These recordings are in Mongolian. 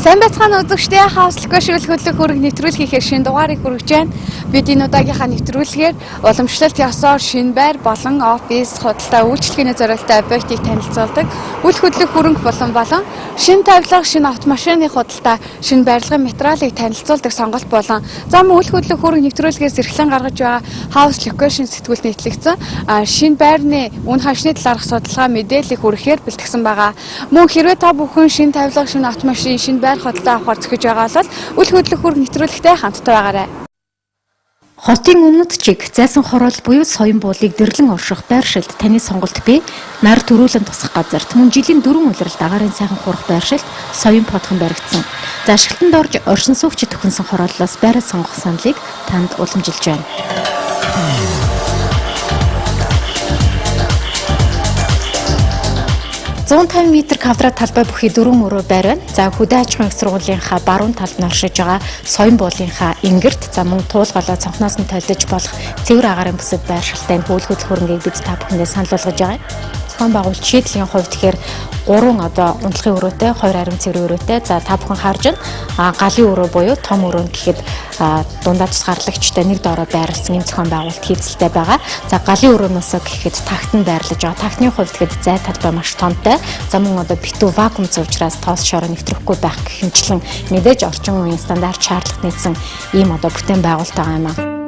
Сайн байцгаана үзэгчдээ хааслахгүй шүүлхөлөх хөрөг нэвтрүүлгийн шинэ дугаарыг хүргэж байна. Бид энэ удаагийнхаа нэвтрүүлгээр уламжлалт ёсоор шинэ байр болон офис, худалдаа үйлчлэгээний зорилттой объектыг танилцуулдаг. Үл хөдлөх хөрөнгө болон шинэ тавилга, шинэ автомашины худалдаа, шинэ барилгын материалыг танилцуулдаг сонголт болон зам үл хөдлөх хөрөнгө нэвтрүүлгээс эрхлэн гаргаж байгаа House Location сэтгүүлд нийтлэгдсэн шинэ байрны үн хашны талаарх судалгаа мэдээллийг хүргэхээр бэлтгэсэн байгаа. Мөн хэрвээ та бүхэн шинэ тавилга, шинэ автомашин, шинэ байр худалдаа авахар зохиж байгаа бол үл хөдлөх хөрөнгө нэвтрүүлэгтэй хамтдаа байгаарай. Хотын өмнөд чиг зайсан хороол буюу соён буулыг дэрлэн орших байршилд таны сонголт бий. Нар төрүүлэн тусах газарт мөн жилийн 4 улиралд агаарын сайхан хурах байршилд соён подхон баригдсан. За ашиглалтанд орж оршин суугчид төхөнсөн хорооллоос байраа сонгох саналыг танд уламжилж байна. 150 м квадрат талбай бүхий 4 өрөө байр байна. За хөдөө аж ахуйн их сургуулийнхаа баруун талд нь оршиж байгаа соён буулынхаа ингэрт за мөн туулгалаа цонхноос нь толдож болох цэвэр агаарын бүсэд байршилтай хөл хөдлөх хөрөнгийг бид та бүхэндээ санал болгож байгаа. Зохион байгуулалт шийдлийн хувьд тэгэхээр 3 унтлагын өрөөтэй, 2 ариун цэврийн өрөөтэй. За та бүхэн харж байна. Галын өрөө буюу том өрөө гэхэд дундаа тусгаарлагчтай нэг доороо байрласан юм зохион байгуулалт хийцэлтэй байгаа. За галын өрөөнөөс гэхэд тагтан байрлаж байгаа. Тагтны хувьд гэхэд зай талбай маш томтой. За мөн битүү вакуум зуучраас тоос шороо нэвтрэхгүй байх гихэнчлэн мэдээж орчин үеийн стандарт шаардлагат нийцсэн ийм бүтээн байгуулалт байгаа юм аа.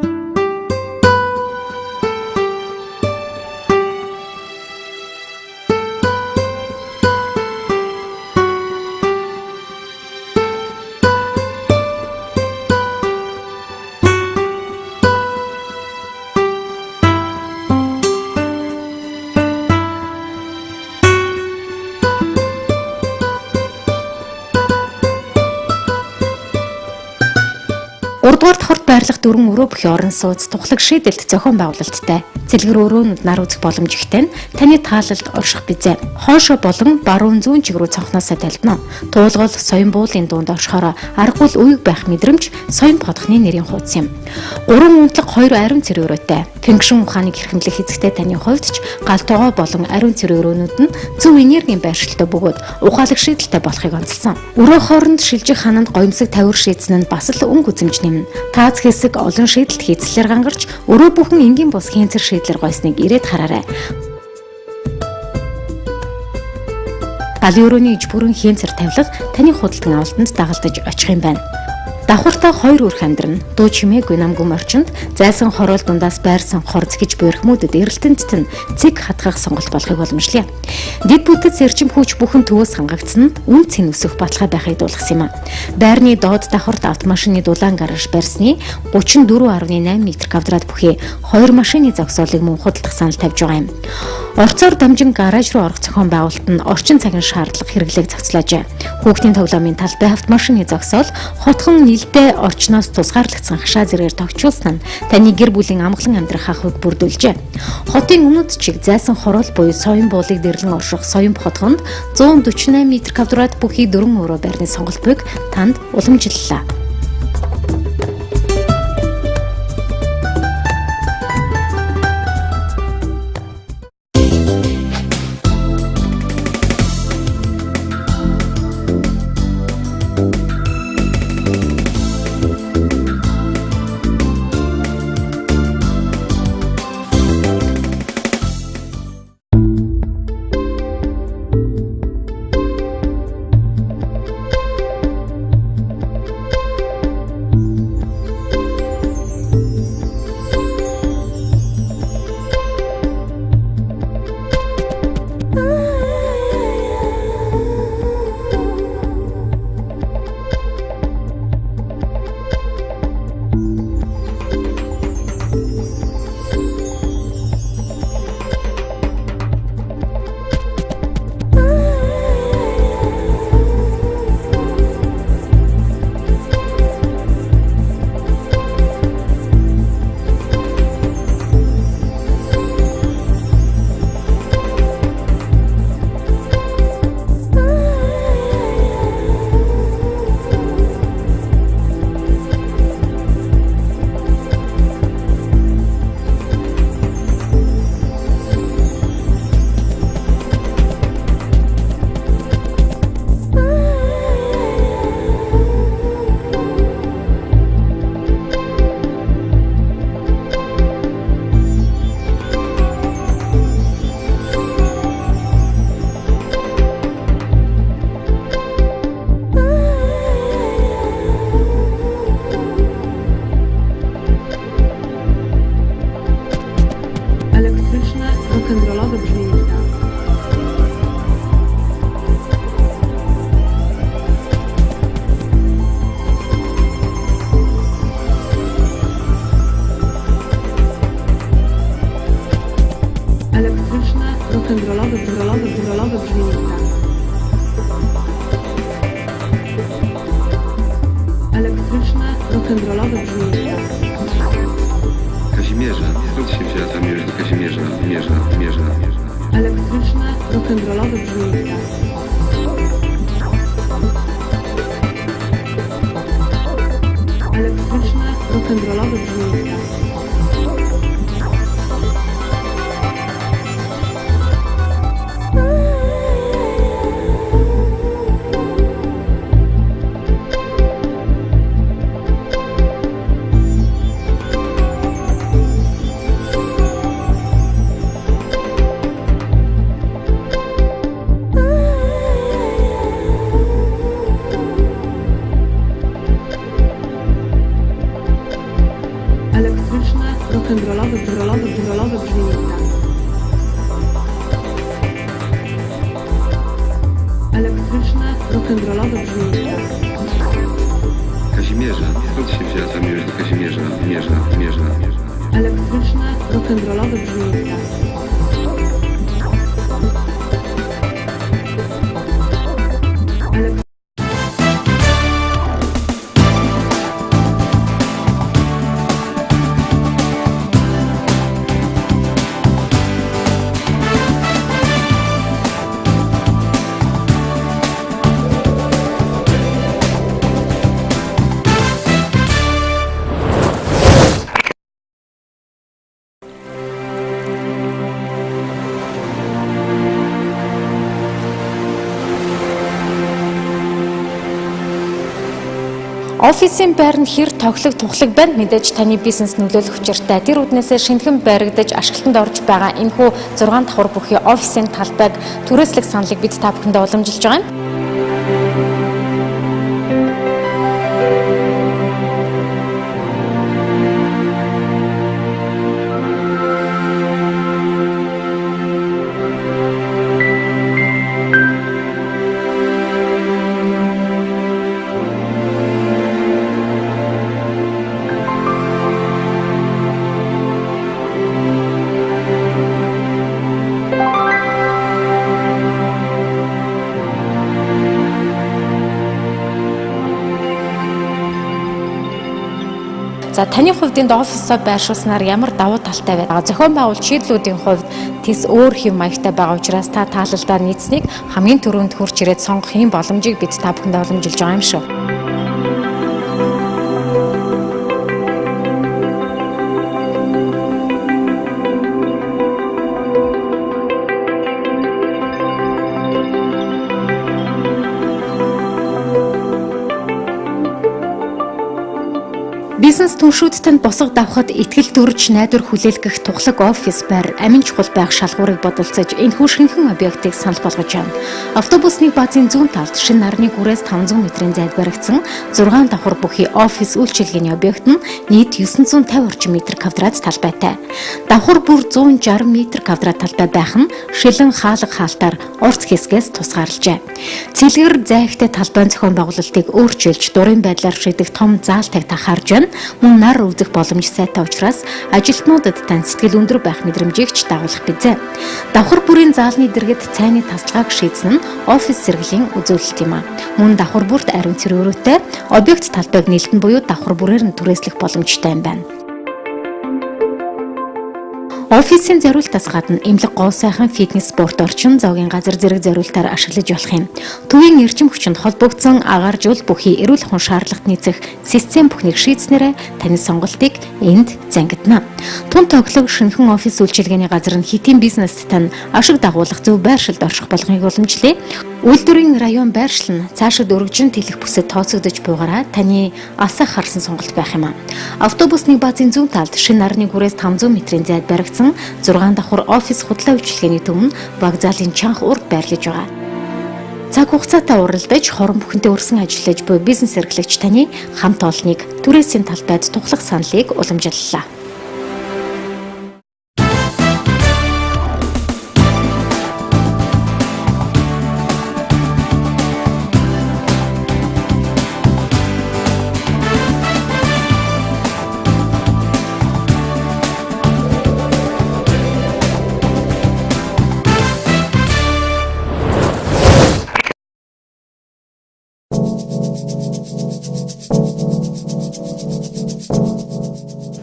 Урдугаар хорт байрлах 4 өрөө бүхий орон сууц тухлаг шийдэлт зохион байгуулалттай. Цэлгэр өрөөнд нар үзэх боломж ихтэй нь таны таалалд орших бизээ. Хоошо болон баруун зүүн чиг рүү цонхноосоо талдна. Туулгал соён буулын дунд оршихороо аргагүй уйг байх мэдрэмж соён подхны нэрийн хуудас юм. 3 унтлаг 2 ариун цэр өрөөтэй. Фэнкшн ухааныг хэрхэмлэх эзэгтэй таны хувьд ч галтугай болон ариун цэр өрөөнүүд нь зөв энергийн байршилтай бөгөөд ухаалаг шийдэлтэй болохыг онцлсон. Өрөө хооронд шилжих хананд гоёмсог тавир шийдсэн нь бас л өнгө үзэмж нэмнэ. Таац хэсэг олон шийдэлт хийцлэр гангарч өрөө бүхэн энгийн бус хийнцэр шийдлэр гойсныг ирээд хараарай. Галын өрөөний иж бүрэн хийнцэр тавилга таны худалдан авалтанд дагалдаж очих юм байна. Давхартай 2 өрх амьдран дуу чимээгүй намгүм орчинд зайсан хороол дундаас байрсан хорц гэж буйрхмүүдэд эрэлтэнд нь цэг хатгах сонголт болохыг боломжлоо. Дэд бүтэц эрчим хүч бүхэн төвөөс хангагдсанд үн цэн өсөх баталгаа байхыг дуулгасан юм а. Байрны доод давхарт автомашины дулаан гараж барьсны 34.8 м квадрат бүхий 2 машины зогсоолыг мөн худалдах санал тавьж байгаа юм. Орцоор дамжин гараж руу орох зохион байгуулалт нь орчин цагийн шаардлага хэрэглээг зохицлоожээ. Хүүхдийн тоглоомын талбай автомашины зогсоол хотхон нэлдээ орчноос тусгаарлагдсан хашаа зэргээр тогтчулсан нь таны гэр бүлийн амгалан амьдрах ахуйг бүрдүүлжээ. Хотын өмнөд чиг зайсан хороол буюу соён буулыг дэрлэн орших соён хотхонд 148 м квадрат бүхий 4 өрөө байрны сонголт буйг танд уламжиллаа. бжмита. Elektryczne, rock'n'rollowe brzmienita. Elektryczne, rock'n'rollowe brzmienita. Kazimierza. Skąd się wzięła ta miłość do Kazimierza? Mierza. Elektryczne, rock'n'rollowe brzmienita. Elektryczne, rock'n'rollowe brzmienita. Elektryczne, rock'n'rollowe brzmienita. Elektryczne, rock'n'rollowe brzmienita. Kazimierza. Skąd się wzięła ta miłość do Kazimierza? Mierza. Elektryczne, rock'n'rollowe brzmienita. Офисын байр нь хэр тухлаг байна мэдээж таны бизнес нөлөөлөх учиртай. Тэр үднээсээ шинэхэн баригдаж ашиглалтанд орж байгаа энэхүү 6 давхар бүхий офисын талбайг түрээслэх саналыг бид та бүхэндээ уламжилж байгаа юм. За таны хувьд энд офисоо байршуулснаар ямар давуу талтай байна? Зохион байгуулалт шийдлүүдийн хувьд тис өөр хэв маягтай байгаа учраас та таалалдаа нийцнийг хамгийн түрүүнд хурж ирээд сонгохын боломжийг бид та бүхэндээ уламжилж байгаа юм шүү. Бизнес түншүүдтэй босго давхад итгэл дүрж найдвар хүлээлгэх тухлаг офис байр амин чухал байх шалгуурыг бодолцож энэхүү шинэхэн объектыг санал болгож байна. Автобусны баазын зүүн талд шинэ нарны гүрээс 500 м-ийн зайд баригдсан 6 давхар бүхий офис үйлчилгээний объект нь нийт 950 орчим метр квадрат талбайтай. Давхар бүр 160 м квадрат талбай байх нь шилэн хаалга хаалтаар урт хэсгээс тусгаарлжээ. Цэлгэр зайхтай талбайн зохион байгуулалтыг өөрчилж дурын байдлаар шийдэх том заалтайг та харж байна. Мөн нар үзэх боломж сайтай учраас ажилтнуудад тань сэтгэл өндөр байх мэдрэмжийг ч дагуулах бизээ. Давхар бүрийн заалны дэргэд цайны тасалгааг шийдсэн нь офис зэрэглэлийн үзүүлэлт юм а. Мөн давхар бүрт ариун цэрүүрүүтэй объект талбайг нээлтэн буюу давхар бүрээр нь түрээслэх боломжтой юм байна. Офисын зориултаас гадна эмнэлэг гоо сайхан фитнес спорт орчин зоогийн газар зэрэг зориултаар ашиглаж болох юм. Төвийн эрчим хүчинд холбогдсон агааржуул бүхий эрүүл ахуйн шаардлагат нийцэх систем бүхнийг шийдснээрээ таны сонголтыг энд зангидна. Тун тоглог шинэхэн офис үйлчилгээний газар нь хэтийн бизнест тань ашиг дагуулах зөв байршилд орших болгохыг уламжлая. Үйлдвэрийн район байршил нь цаашид өргөжин тэлэх бүсэд тооцогдож буйгараа таны асах харсан сонголт байх юм а. Автобусны баазын зүүн талд шинэ нарны гүрээс 500 м-ийн зайд баригдсан 6 давхар офис худлаа үйлчилгээний төв нь баг заалын чанга урд байрлаж байгаа. Цаг хугацаатай уралдаж хорон бүхэнтэй өрсөн ажиллаж буй бизнес эрхлэгч таны хамт олныг түрээсийн талбайд тухлах саналыг уламжлалаа.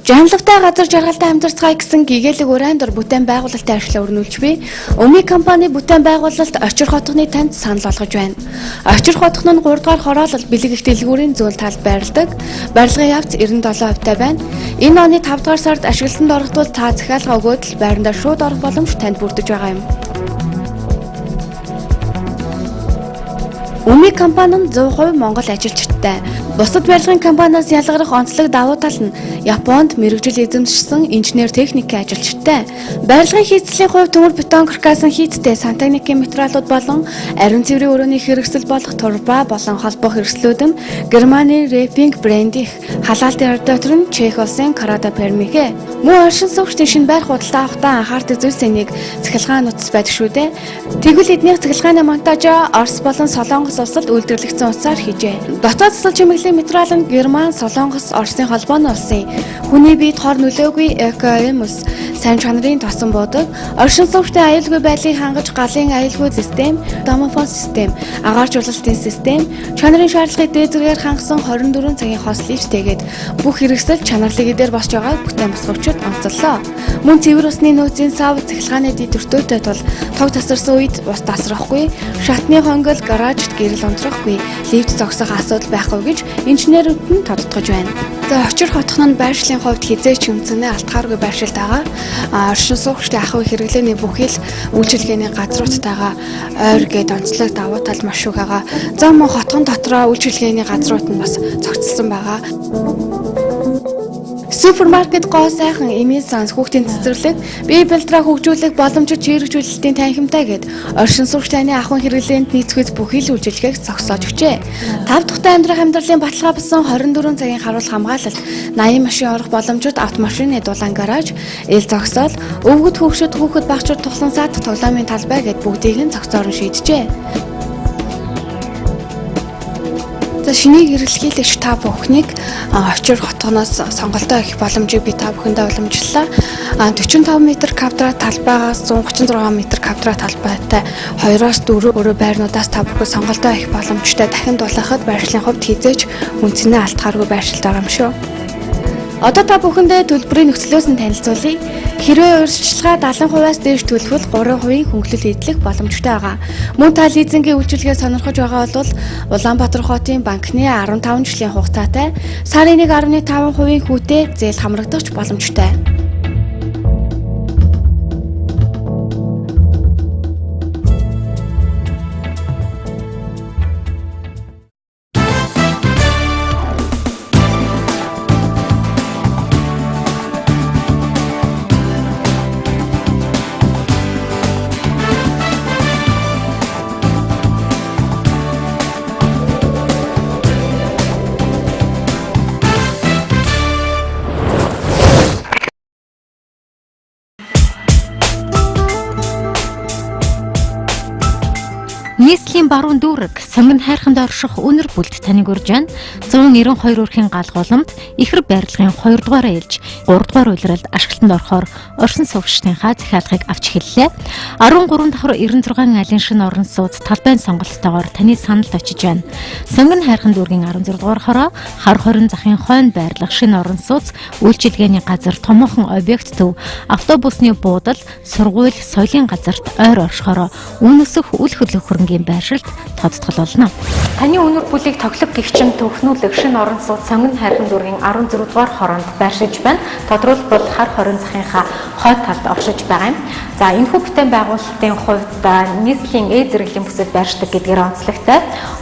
Жанлагтай газар жаргалтай амьдарцгаая гэсэн гэгээлэг уран дор бүтээн байгуулалтын ажлаа өрнүүлж буй Өми компани бүтээн байгуулалт Очир хотгоны танд санал болгож байна. Очир хотгон нь 3 дугаар хороолол бэлэг их дэлгүүрийн зөөл талд байрладаг. Барилгын явц 97% байна. Энэ оны 5 дугаар сард ашиглалтанд орохтуул та захиалга өгөөд л байрандаа шууд орох боломж танд бүрдэж байгаа юм. Өми компани нь 100% Монгол ажилчтай. Бусад барилгын компаниас ялгарх онцлог давуу тал нь Японд мэргэжил эзэмшсэн инженер техникийн ажилчтай. Барилгын хийцлийн хувьд төмөр бетон каркасан хийцтэй сантехникийн материалууд болон ариун цэврийн өрөөний хэрэгсэл болох турба болон холбоо хэрэгслүүд нь Германы Репинг брендийн халаалтын радиатор нь Чех улсын Карада Пермигэ. Мөн оршин суугчдын шинэ байр худалдаа авахдаа анхаардаг зүйлсийн нэг цахилгаан нутас байдаг шүү дээ. Тэгвэл эднийх цахилгааны монтажа Орос болон Солонгос улсад үйлдвэрлэгдсэн утсаар хийжээ. Дотоод засал чимэглэлийн материал нь Герман, Солонгос, Оросын холбооны улсын хүний биед хор нөлөөгүй ЭКМ-с сайн чанарын тосон буудаг. Оршин суугчдын аюулгүй байдлыг хангаж галын аюулгүй систем, домофон систем, агаар жуулалтын систем, чанарын шаардлагыг дээд зэргээр хангасан 24 цагийн хослолж тэгээд бүх хэрэгсэл чанарлыг эдээр босч байгааг бүтээн босгогчид онцоллоо. Мөн цэвэр усны нөөцийн сав цахилгааны дэд өртөөтэй тул тог тасарсан үед ус тасрахгүй, шатны хонгол гаражд гэрэл унтрахгүй, лифт зогсох асуудал байхгүй гэж инженерүүд нь тодтогч байна. За Очир хотгон нь байршлын хувьд хизээч үнцэнэ алтгааргүй байршилт байгаа. Оршин суугчдын ахуй хэрэглээний бүхий л үйлчилгээний газруудтайгаа ойр гээд онцлог давуу тал маш их байгаа. За мөн хотгон дотроо үйлчилгээний газрууд нь бас зохицолсон байгаа. Супермаркет гоо сайхан эмийн санс хүүхдийн цэцэрлэг бие бэлтраа хөгжүүлэх боломжит чирэгжүүлэлтийн танхимтай гээд оршин суугчдын ахуйн хэрэглээнд нийцгүйц бүхий л үйлчилгээг зогсоож өгчээ. 5 дахь амьдрах амьдралын баталгаа болсон 24 цагийн харуул хамгаалалт, 80 машин орох боломжит автомашины дулаан гараж, ил зогсоол, өвгөд хүүхэд багчууд тухлан саад тоглоомын талбай гээд бүгдийг нь зогсоорон шийджээ. Шинийг эрэлхийлэгч та бүхнийг Очир хотгоноос сонголтоо өгөх боломжийг би та бүхэндээ уламжлалаа. 45 м квадрат талбайгаас 136 м квадрат талбайтай 2-4 өрөө байрнуудаас та бүхэн сонголтоо өгөх боломжтой дахин дулаахад байршлын хувьд хизээч үнцэнэ алтгааргүй байршилт байгаа юм шүү. Одоо та бүхэндээ төлбөрийн нөхцлөөс нь танилцуулъя. Хэрвээ урьдчилгаа 70%-аас дээш төлбөл 3% хөнгөлөлт эдлэх боломжтой байгаа. Мөн та лизингийн үйлчилгээ сонирхож байгаа бол Улаанбаатар хотын банкны 15 жилийн хугацаатай сарын 1.5% хүүтэй зээл хамрагдах боломжтой. Нийслэлийн баруун дүүрэг сонгон хайрханд орших үнэр бүлд таныг урьж байна. 192 өрхийн галгууламд ихэр байрлалын 2 дугаар ээлж 3 дугаар улиралд ашиглалтанд орохоор оршин суугчдынхаа захиалгыг авч эхэллээ. 13 давхар 96 айлын шинэ орон сууц талбайн сонголттойгоор таны саналд очиж байна. Сонгон хайрхан дүүргийн 16 дугаар хороо хар хорин захын хойно байрлах шинэ орон сууц, үйлчилгээний газар, томоохон объект төв, автобусны буудал, сургууль, соёлын газарт ойр оршихороо үн өсөх үл хөдлөх хөрөнгийн байршилд тодтгол болно. Таны үнэр бүлийг тоглох гихчин төвхнүүлэх шинэ орон сууц сонгон хайрхан дүүргийн 16 дугаар хороонд байршиж байна. Тодорхойлбол хар хорин захынхаа хойд талд оршиж байгаа юм. За энэхүү бүтээн байгуулалтын хувьд нийслэлийн зэрэглэлийн бүсэд байршдаг гэдгээр онцлогтой.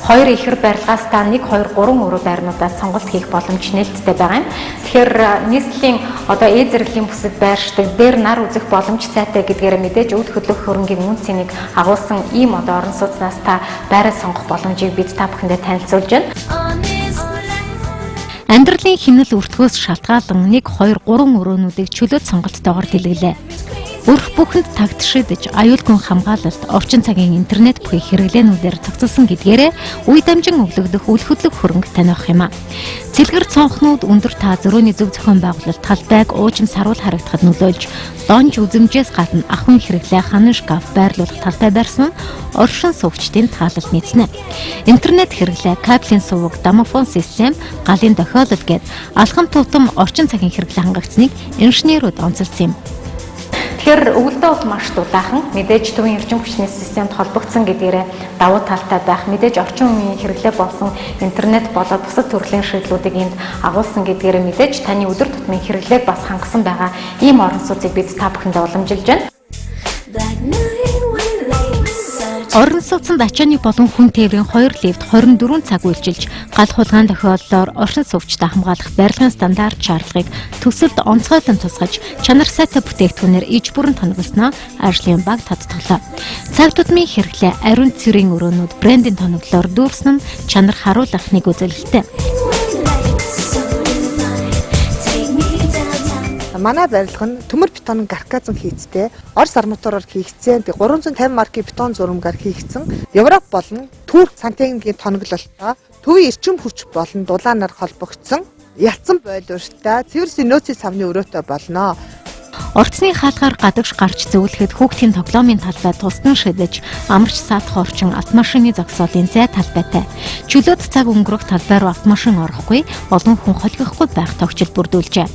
2 ихэр барилгаас та 1, 2, 3 өрөө байрнуудаас сонголт хийх боломж нээлттэй байгаа юм. Тэгэхээр нийслэлийн одоо зэрэглэлийн бүсэд байршдаг дээр нар үзэх боломж сайтай гэдгээр мэдээж үйл хөдлөх хөрөнгийн үн цэнийг агуулсан ийм одоо орон сууцнаас та байраа сонгох боломжийг бид та бүхэндээ танилцуулж байна. Амьдралын хинэл өртгөөс шалтгаалan 1, 2, 3 өрөөнүүдийг чөлөөт сонголттойгоор дэлгэлээ. Өрх бүхэнд тагтшидж аюулгүй хамгаалалт, орчин цагийн интернет бүхий хэрэглээнүүдээр цогцолсон гэдгээрээ үе дамжин өглөгдөх үл хөдлөх хөрөнгө таних юм а. Цэлгэр цонхнууд өндөр та зөрөөний зөв зохион байгуулалт талбайг уужим саруул харагдахад нөлөөлж, донж үзэмжээс гадна ахуйн хэрэглээ ханан шкаф байрлуулах талбай барьсан оршин суугчдын таалал нийцнэ. Интернет хэрэглээ, кабелийн суваг, домофон систем, галын дохиолол гээд алхам тутам орчин цагийн хэрэглээ хангагдсныг инженерүүд онцолсон юм. Тэгэхээр өвөлдөө бол маш дулаахан мэдээж төвийн эрчим хүчний системд холбогдсон гэдгээрээ давуу талтай байх, мэдээж орчин үеийн хэрэглээ болсон интернет болоод бусад төрлийн шийдлүүдийг энд агуулсан гэдгээрээ мэдээж таны өдөр тутмын хэрэглээг бас хангасан байгаа ийм орон сууцыг бид та бүхэндээ уламжилж байна. Орон сууцнд ачааны болон хүн тээврийн 2 лифт 24 цаг үйлчилж, гал хулгайн тохиолдолд оршин суугчдаа хамгаалах барилгын стандарт шаардлагыг төсөлд онцгойлон тусгаж, чанар сайтай бүтээгдэхүүнээр иж бүрэн тоноглосноо ажлын баг тодтоглоо. Цаг тутмын хэрэглээ, ариун цэрийн өрөөнүүд брендийн тоноглолоор дүүрсэн нь чанар харуулах нэг үзүүлэлттэй. Манай барилга нь төмөр бетонын карказан хийцтэй, Орос арматураар хийгдсэн, 350 маркийн бетон зурмгаар хийгдсэн, Европ болон Турк сантехникийн тоноглолтой, төвийн эрчим хүч болон дулаанаар холбогдсон, ятсан бойлууртай, цэвэрсийн нөөцийн савны өрөөтэй болно. Орцны хаалгаар гадагш гарч зөвлөхөд хүүхдийн тоглоомын талбай тусдан шидэж, амарч саатах орчин автомашины зогсоолын зай талбайтай. Чөлөөт цаг өнгөрөх талбай руу автомашин орохгүй, олон хүн холбохгүй байх тогтчил бүрдүүлжээ.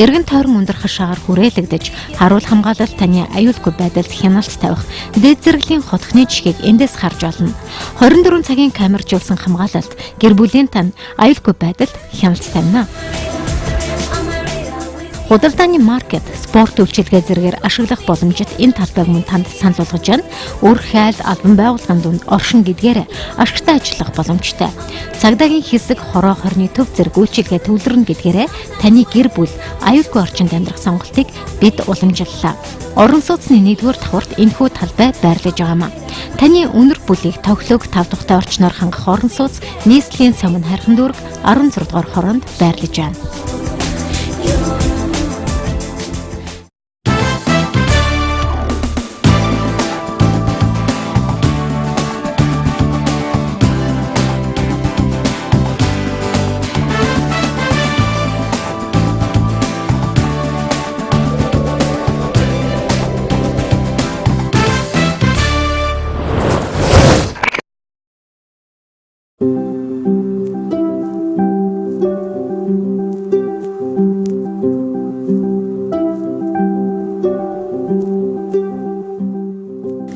Эргэн тойрон өндөр хашаагаар хүрээлэгдэж, харуул хамгаалалт таны аюулгүй байдалд хяналт тавих, дээд зэрэглэлийн хотхны жишгийг эндээс харж олно. 24 цагийн камержуулсан хамгаалалт, гэр бүлийн тань аюулгүй байдалд хяналт тавина. Худалдааны маркет, спорт үйлчилгээ зэргээр ашиглах боломжит энэ талбайг мөн танд санал болгож байна. Үр хайл албан байгууллагын дунд оршин гэдгээрээ ашигтай ажиллах боломжтой. Цагдаагийн хэсэг, хороо хорны төв зэрэг үйлчилгээ төвлөрнө гэдгээрээ таны гэр бүл аюулгүй орчинд амьдрах сонголтыг бид уламжиллаа. Орон сууцны 1-р давхарт энэхүү талбай байрлаж байгаамаа. Таны өнөр бүлийг тоглог тав тухтай орчноор хангах орон сууц нийслэлийн Сомон Хархан дүүрэг 16 дугаар хороонд байрлаж байна.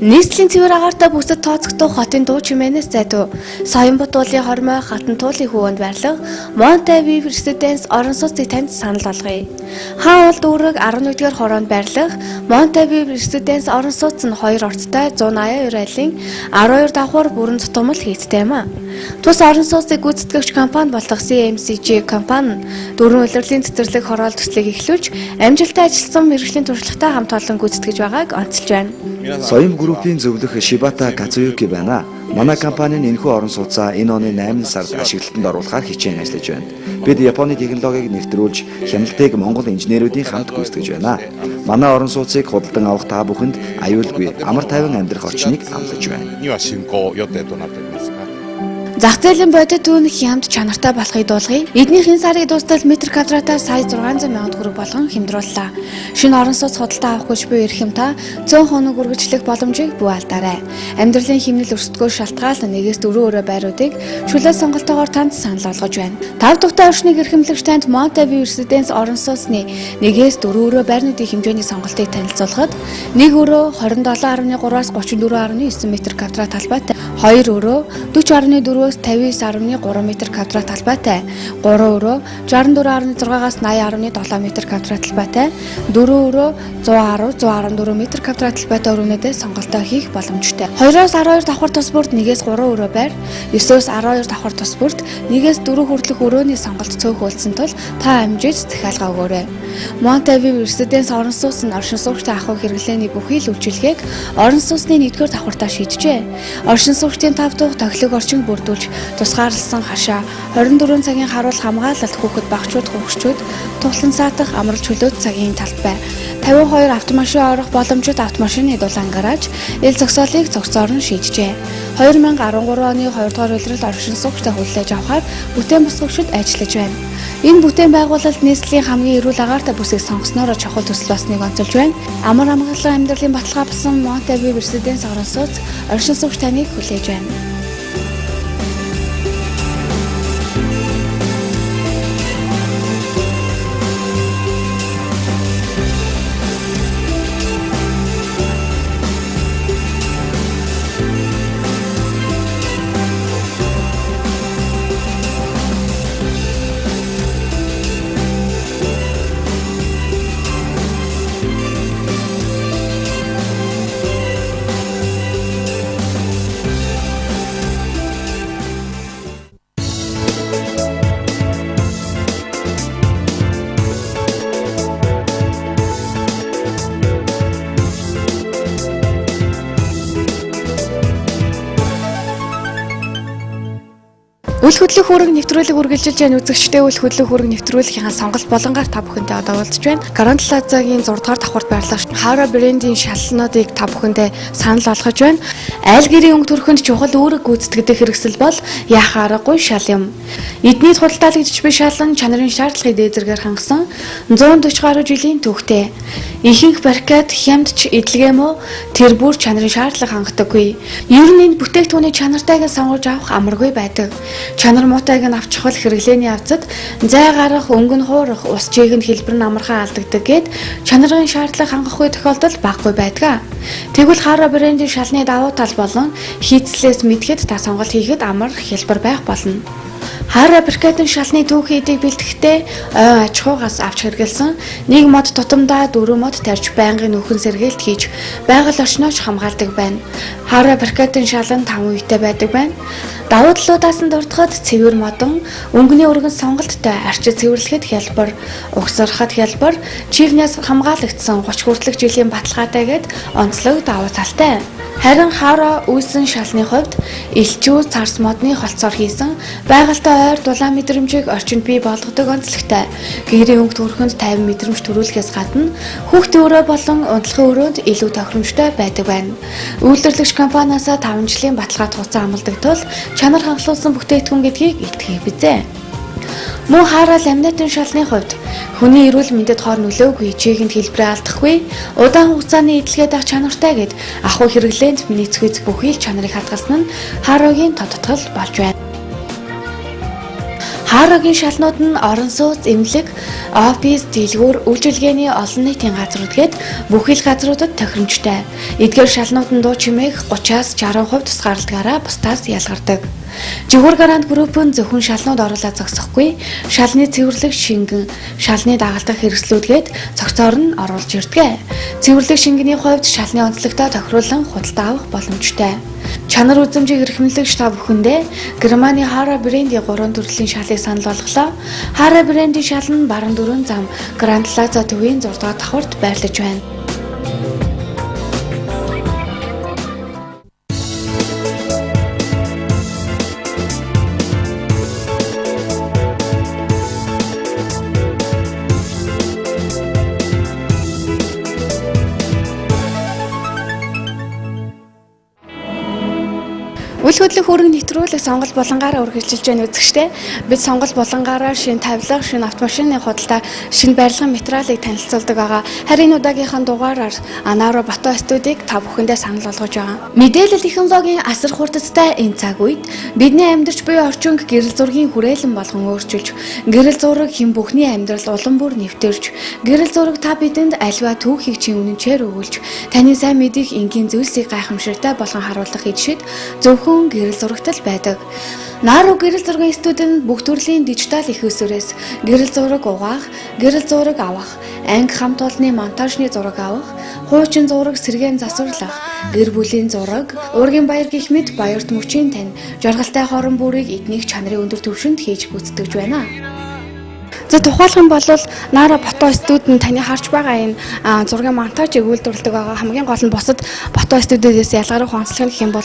Нийслэлийн цэвэр агаартай бүсэд тооцогдох хотын дуу чимээнээс зайдуу Соёнбот уулын хормой хатан туулын хөвөнд байрлах Monte View Residence орон сууцыг танд санал болгоё. Хаан улд үүрэг 11-р хороонд байрлах Monte View Residence орон сууц нь 2 орцтой 182 айлын 12 давхар бүрэн тутамл хийцтэй юм а. Тус орон сууцыг гүйцэтгэгч компани болох CMCG компани 4 улирлын цэцэрлэг хороол төслийг эхлүүлж амжилттай ажилласан мэргэжлийн туршлагатай хамт олон гүйцэтгэж байгааг онцолж байна. Соён группийн зөвлөх Shibata Katsuюки байна. Манай компани энэхүү орон сууцаа энэ оны 8 сард ашиглалтанд оруулахаар хичээн ажиллаж байна. Бид Японы технологиг нэвтрүүлж хяналтыг Монгол инженеруудын хамт гүйцэтгэж байна. Манай орон сууцыг худалдан авах та бүхэнд аюулгүй амар тайван амьдрах орчныг амлаж байна. Зах зээлийн бодит түүнх хямд чанартай болохыг дуулгая. Эднийх энэ сарын дуустал метр квадратаар сая 600 мянган төгрөг болгон хямдрууллаа. Шинэ орон сууц худалдаа авах гэж буй эрх юмтай цөөн хоног үргэлжлэх боломжийг бүү алдаарай. Амьдралын хэмнэл өрсөлдгөө шалтгаал 1-4 өрөө байруудыг чөлөө сонголтоогоор танд санал болгож байна. 5 тухтай орчныг эрхэмлэгч танд Monte View Residence орон сууцны 1-4 өрөө байрнуудын хэмжээний сонголтыг танилцуулахад 1 өрөө 27.3-аас 34.9 метр квадрат талбайтай, 2 өрөө 40.4 59.3 м квадрат талбайтай, 3 өрөө 64.6-аас 80.7 м квадрат талбайтай, 4 өрөө 110-114 м квадрат талбайтай өрөөнүүдээ сонголтоо хийх боломжтой. 2-оос 12 давхар тус бүрд 1-ээс 3 өрөө байр, 9-өөс 12 давхар тус бүрд 1-ээс 4 хүртэлх өрөөний сонголт цөөхөлдсөн тул та амжиж захиалга өгөөрэй. Monte View Residence орон сууц нь оршин суугчдын ахуй хэрэглээний бүхий л үйлчилгээг орон сууцны 1-р давхартаа шийджээ. Оршин суугчдын 5 дахь тоглог орчин бүрдүүл төлөвлөж тусгаарласан хашаа 24 цагийн харуул хамгаалалт хүүхэд багчууд хөгшчүүд тулан саатах амралт чөлөөт цагийн талбай 52 автомашин орох боломжит автомашины дулаан гараж ил зогсоолыг цогцоор нь шийджээ. 2013 оны 2 дугаар улиралд оршин суугчтай хүлээж авахаар бүтээн босгогчид ажиллаж байна. Энэ бүтээн байгуулалт нийслэлийн хамгийн эрүүл агаартай бүсийг сонгосноор чухал төсөл болсныг онцолж байна. Амар амгалан амьдралын баталгаа болсон Монтеви Резиденс орон сууц оршин суугч таныг хүлээж байна. Үйл хөдлөх үүрэг нэвтрүүлэг үргэлжилж байгаа үзэгчдээ үйл хөдлөх үүрэг нэвтрүүлгийн сонголт болонгаар та бүхэндээ одоо уулзж байна. Гранд Плазагийн 6 дугаар давхурд байрлах Hara брендийн шалнуудыг та бүхэндээ санал болгож байна. Айл гэрийн өнгө төрхөнд чухал үүрэг гүйцэтгэдэг хэрэгсэл бол яах аргагүй шал юм. Эдний худалдаалагдж буй шалан чанарын шаардлагыг дээзэргээр хангасан 140 гаруй жилийн түүхтэй. Ихэнх баррикад хямдч эдлэгээ мó тэр бүр чанарын шаардлага хангадаггүй. Ер нь энэ бүтээгдэхүүний чанартайг сонгож авах амаргүй байдаг. Чанар муутайг нь авчихвал хэрэглээний явцад зай гарах, өнгө нь хуурах, ус чийгэнд хэлбэр нь амархан алдагддаг гэд чанарын шаардлага хангахгүй тохиолдол баггүй байдаг. Тэгвэл Hara брендийн шалны давуу тал болон хийцлээс мэдхэд та сонголт хийхэд амар хэлбэр байх болно. Hara брикетийн шалны түүхийдийг бэлтгэхдээ ой аж ахуйгаас авч хэрэгэлсэн 1 мод тутамдаа 4 мод тарьж байнгын нөхөн сэргээлт хийж байгаль орчноос хамгаалдаг байна. Hara брикетийн шалан 5 үетэй байдаг байна. Давуу талуудаас нь дурдхад цэвэр модон, өнгөний өргөн сонголттой арчид цэвэрлэхэд хялбар, угсарахад хялбар, чийгнээс хамгаалагдсан 30 хүртэлх жилийн баталгаатай гэд онцлог давуу талтай. Харин Hara үйлсэн шалны хувьд элчүү царс модны холцоор хийсэн байгальтай ойр дулаан мэдрэмжийг орчинд бий болгодог онцлогтой. Гэрийн өнгө төрхөнд 50 мэдрэмж төрүүлэхээс гадна хүүхдийн өрөө болон унтлахын өрөөнд илүү тохиромжтой байдаг байна. Үйлдвэрлэгч компаниасаа 5 жилийн баталгаа хугацаа амладаг тул чанар хангалуулсан бүтээгдэхүүн гэдгийг итгэх бизээ. Мөн Hara ламинатын шалны хувьд хүний эрүүл мэндэд хор нөлөөгүй, чийгэнд хэлбэрээ алдахгүй, удаан хугацааны эдлэгээ дах чанартай гэд ахуй хэрэглээнд нийцэх бүхий л чанарыг хадгалсан нь Hara-гийн тодтгол болж байна. Hara-гийн шалнууд нь орон сууц, эмнэлэг, офис, дэлгүүр, үйлчилгээний олон нийтийн газрууд гээд бүхий л газруудад тохиромжтой. Эдгээр шалнууд нь дуу чимээх 30-аас 60% тусгаарлалтаараа бусдаас ялгардаг. Жигүүр гарант группын зөвхөн шалнууд оруулаад зогсохгүй, шалны цэвэрлэг шингэн, шалны дагалдах хэрэгслүүд гээд цогцоор нь оруулж ирдэг. Цэвэрлэг шингэний хувьд шалны онцлогтой тохируулан худалдаа авах боломжтой. Чанар үзэмжийг эрхэмлэгч та бүхэндээ Германы Hara брендийн 3 төрлийн шалыг санал болголоо. Hara брендийн шал нь баруун дөрвөн зам Гранд Плаза төвийн 6 дугаар давхурд байрлаж байна. Үйл хөдлөх үүрэг нэвтрүүлэг сонголт болонгаараа үргэлжилж байна үзэгчдээ. Бид сонголт болонгаараа шинэ тавилга, шинэ автомашины худалдаа, шинэ барилгын материалыг танилцуулдаг байгаа. Харин удаагийнхаа дугаараар Anaro Bato студийг та бүхэндээ санал болгож байгаа. Мэдээлэл технологийн асар хурдтай энэ цаг үед бидний амьдарч буй орчинг гэрэл зургийн хүрээлэн болгон өөрчилж, гэрэл зураг хэн бүхний амьдрал улам бүр нэвтэрч, гэрэл зураг та бидэнд альва түүхийг чинь үнэнчээр өгүүлж, таны сайн мэдих энгийн зүйлсийг гайхамшигтай болгон харуулах эдшид зөвхөн гэрэл зурагтал байдаг. Anaro гэрэл зургийн студид бүх төрлийн дижитал их усүрээс гэрэл зураг угаах, гэрэл зураг авах, анги хамт олонны монтажны зураг авах, хуучин зураг сэргээн засварлах, гэр бүлийн зураг, уургийн баяр гэх мэт баярт мөчийн тань, жаргалтай хорон бүрийг эднийг чанарын өндөр түвшинд хийж гүйцэтгэж байна. За тухайлах юм бол Нара фото студид таны харж байгаа энэ зургийн монтажийг үйлдвэрлэдэг байгаа. Хамгийн гол нь бусад фото студидээс ялгарах онцлог гэх юм бол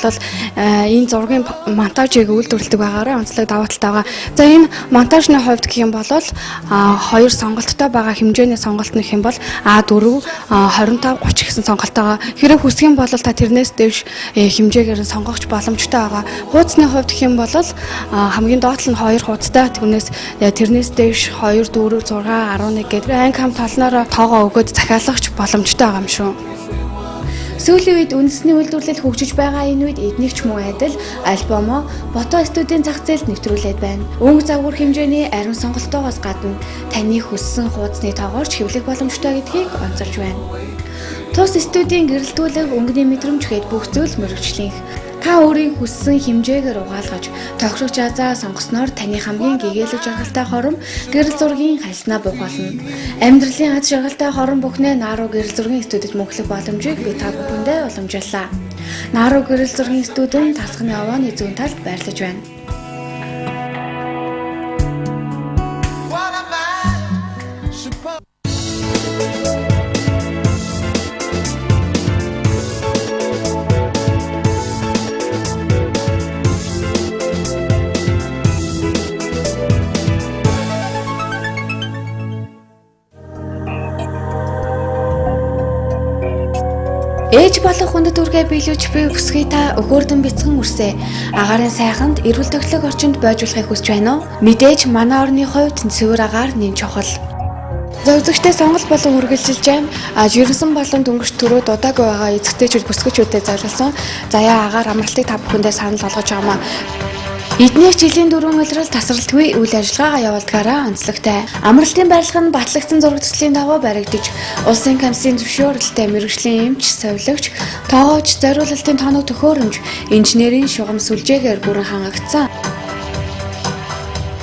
энэ зургийн монтажийг үйлдвэрлэдэг байгаараа онцлог даваа талтай байгаа. За энэ монтажны хувьд гэх юм бол хоёр сонголттой байгаа хэмжээний сонголт нь гэх юм бол A4 25 30 гэсэн сонголтойгоо хэрэг хүсэх юм бол та тэрнээс дээш хэмжээгээр нь сонгох боломжтой байгаа. Хуудасны хувьд гэх юм бол хамгийн доотлол нь 2 хуудастай тэрнээс дээш 2 4 6 11 гэдэг анги хам талнаараа тоогоо өгөөд захиалагч боломжтой байгаа юм шүү. Сүүлийн үед үндэсний үйлдвэрлэл хөгжиж байгаа энэ үед эднийг ч муу адил альбомо фото студийн зах зээлд нэвтрүүлээд байна. Өнгө загвар хэмжээний ариун сонголтоогоос гадна таны хүссэн хуудасны тоогоорч хэвлэх боломжтой гэдгийг онцолж байна. Тус студийн гэрэлтүүлэг өнгөний мэдрэмж гээд бүх зүйл мөрөгчлийнх. Та өөрийн хүссэн хэмжээгээр угаалгаж тохирогч азаа сонгосноор таны хамгийн гэгээлэг жаргалтай хором гэрэл зургийн хальснаа буух болно. Амьдралын аз жаргалтай хором бүхнээ Наруу гэрэл зургийн студид мөнхлөх боломжийг би та бүхэндээ уламжууллаа. Наруу гэрэл зургийн студи нь Тасганы овооны зүүн талд байрлаж байна. Ээж болох хүндэт үргээ биелүүлж буй өсгий та өхөөрдөн бяцхан үрсэ. Агаарын сайханд эрүүл төглөг орчинд бойжуулахыг хүсэж байна уу? Мэдээж манай орны хувьд цэвэр агаар нэм чухал. Зөвзөгчтэй сонголт болон үргэлжилж байна. Жирэмсэн болон дөнгөж төрөөд удаагүй байгаа эцэгтэйчүүд бүсгүүчүүдэд зориулсан заяа агаар амралтыг та бүхэндээ санал болгож байгаамаа. Эднийх жилийн 4 улирал тасралтгүй үйл ажиллагаагаа явуулдгаараа онцлогтой. Амралтын барилга нь батлагдсан зураг төслийн дагуу баригдаж, улсын комиссийн зөвшөөрөлтэй мэргэжлийн эмч, совилогч, тоогооч, зориулалтын тоног төхөөрөмж, инженерийн шугам сүлжээгээр бүрэн хангагдсан.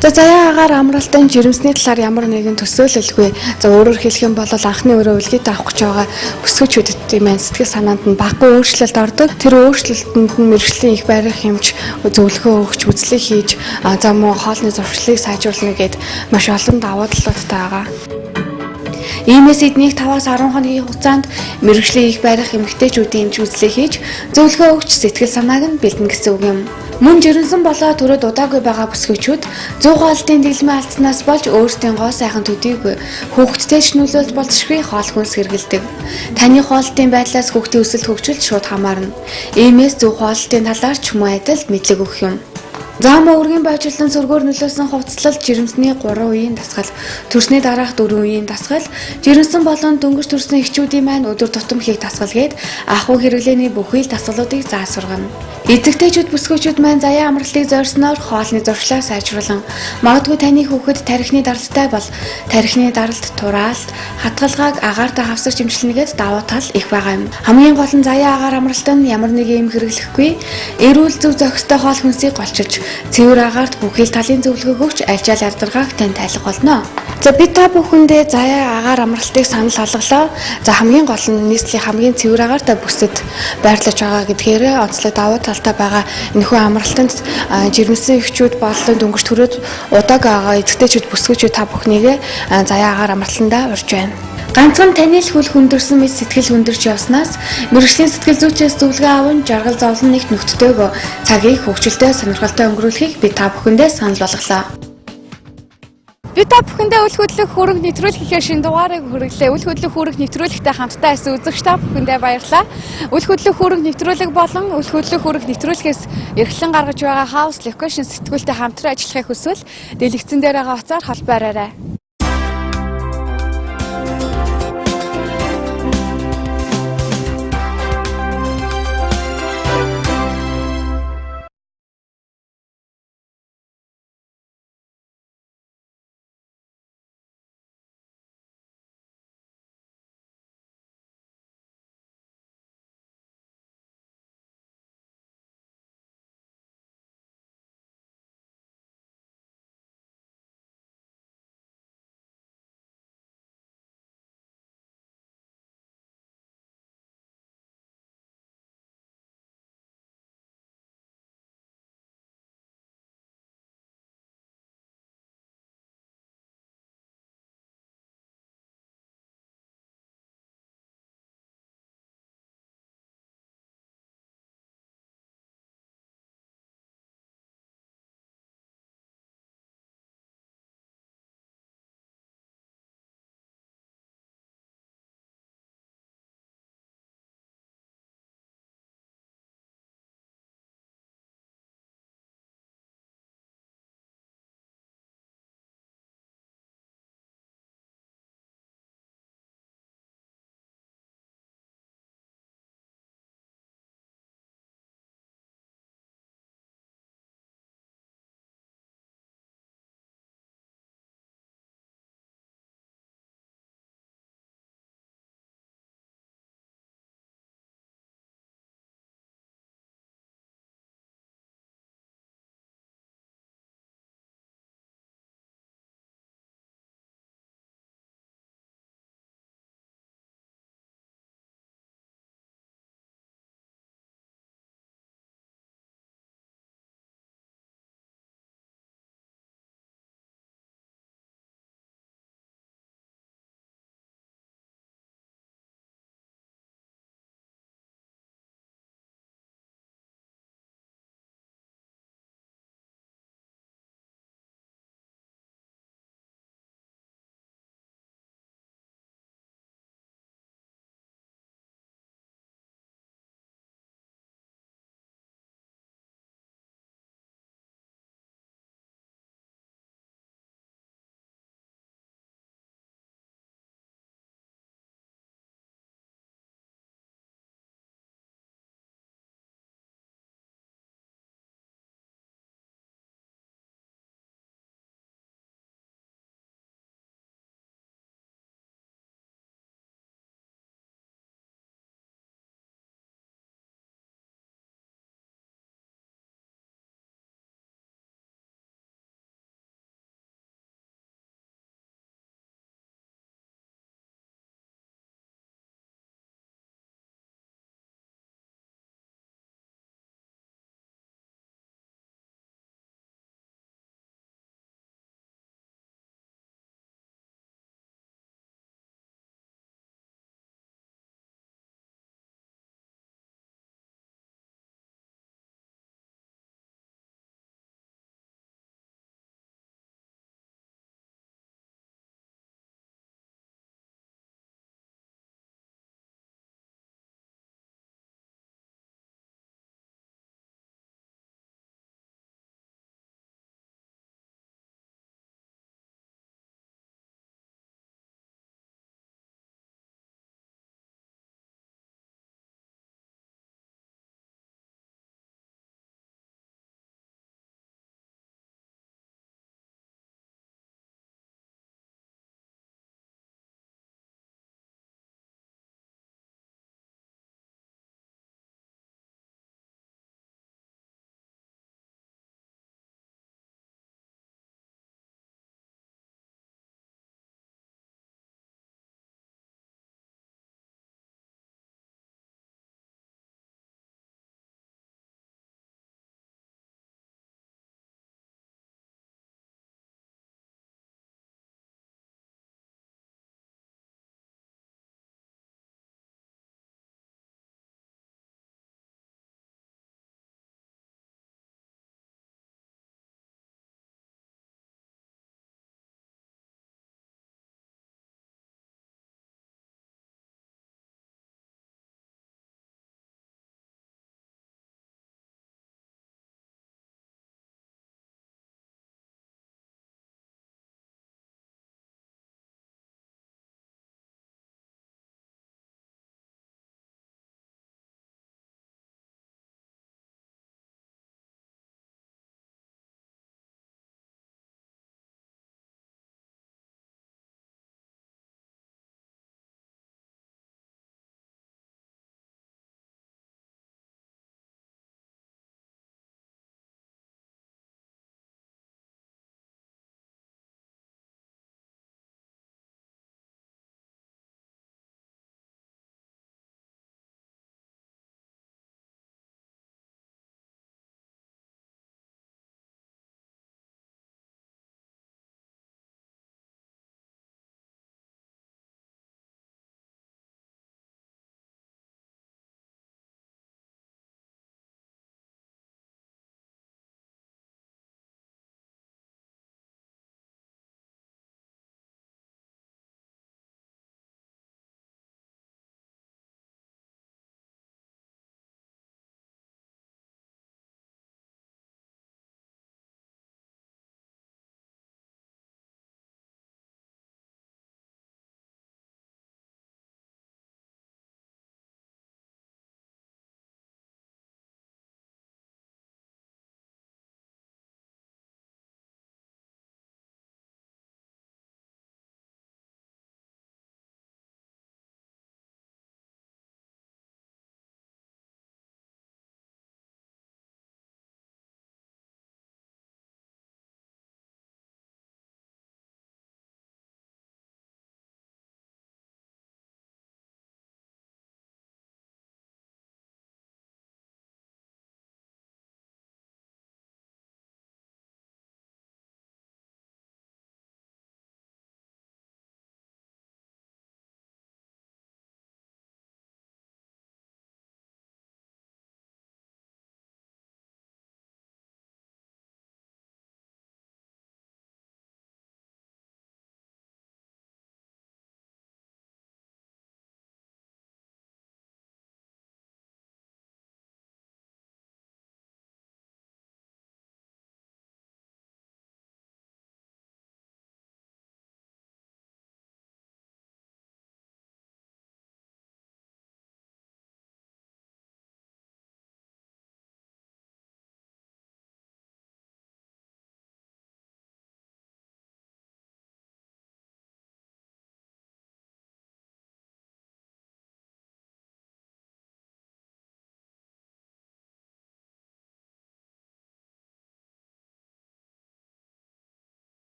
За заяа агаар амралтын жирэмсний талаар ямар нэгэн төсөөлөлгүй. За өөрөөр хэлэх юм бол анхны өрөө үлгийд авах гэж байгаа бүсгүүчүүдэд маань сэтгэл санаанд нь баггүй өөрчлөлт ордог. Тэр өөрчлөлтөнд нь мэргэжлийн их барих хэмж зөвлөгөө өгч үзлэг хийж за муу хоолны зуршлыг сайжруулна гэд маш олон даваа талуудтай байгаа. Иймээс эднийг 5-аас 10 хоногийн хугацаанд мэргэжлийн их барих эмэгтэйчүүдийн эмч үзлэг хийж зөвлөгөө өгч сэтгэл санааг нь бэлдэн гэсэн үг юм. Мөн жирэмсэн болоо төрөд удаагүй байгаа бүсгүүчүүд 100 хоолтын дэглэмээ алдснаас болж өөрсдийн гоо сайхан төдийгүй хүүхэдтэй ч нөлөөлж болзошгүй хоол хүнс хэргэлдэг. Таны хоолтын байдлаас хүүхдийн өсөлт хөгжилд шууд хамаарна. Иймээс зөв хоолтын талаар ч муу адил мэдлэг өгөх юм. Заамаа үргийн байжлан сөргөөр нөлөөсөн хувцлал жирэмсний 3 үеийн дасгал, төрсний дараах 4 үеийн дасгал, жирэмсэн болон дөнгөж төрсөн эхчүүдийн маань өдөр тутам хийх дасгал гээд ахуй хэрэглээний бүхий л дасгалуудыг заасургана. Эцэгтэйчүүд бүсгүүчүүд маань заяа амралтыг зорьсноор хоолны зуршлаа сайжруулан, магадгүй таны хүүхэд тархины даралттай бол тархины даралт, тураалт, хатгалгааг агаартай хавсарч эмчилнэгээд давуу тал их байгаа юм. Хамгийн гол нь заяа агаар амралт нь ямар нэг юм хэрэглэхгүй, эрүүл зөв зохистой хоол хүнсийг голчилж цэвэр агаарт бүхий л талын зөвлөгөө өгч альжаал ярдаргааг тань тайлах болно. За би та бүхэндээ заяа агаар амралтыг санал болголоо. За хамгийн гол нь нийслэлийн хамгийн цэвэр агаартай бүсэд байрлаж байгаа гэдгээр онцлог давуу талтай байгаа. Энэхүү амралтанд жирэмсэн эхчүүд болон дөнгөж төрөөд удаагүй байгаа эцэгтэйчүүд бүсгүүчүүд та бүхнийгээ заяа агаар амралтандаа урьж байна. Ганцхан таны л хөл хүндэрсэн мэт сэтгэл хүндэрч явснаас мэргэжлийн сэтгэл зүйчээс зөвлөгөө аван жаргал зовлон нэгт нөхдөйгөө цагийг хөгжилтэй сонирхолтой өнгөрүүлэхийг би та бүхэндээ санал болголоо. Би та бүхэндээ үл хөдлөх хүрэг нэвтрүүлэхээр шинэ дугаарыг хүргэлээ. Үл хөдлөх хүрэг нэвтрүүлэгтэй хамтдаа байсан үзэгч та бүхэндээ баярлалаа. Үл хөдлөх хүрэг нэвтрүүлэг болон үл хөдлөх хүрэг нэвтрүүлэхээс эрхлэн гаргаж байгаа House Location сэтгүүлтэй хамтран ажиллахыг хүсвэл дэлгэцэн дээр байгаа утсаар холбоорой.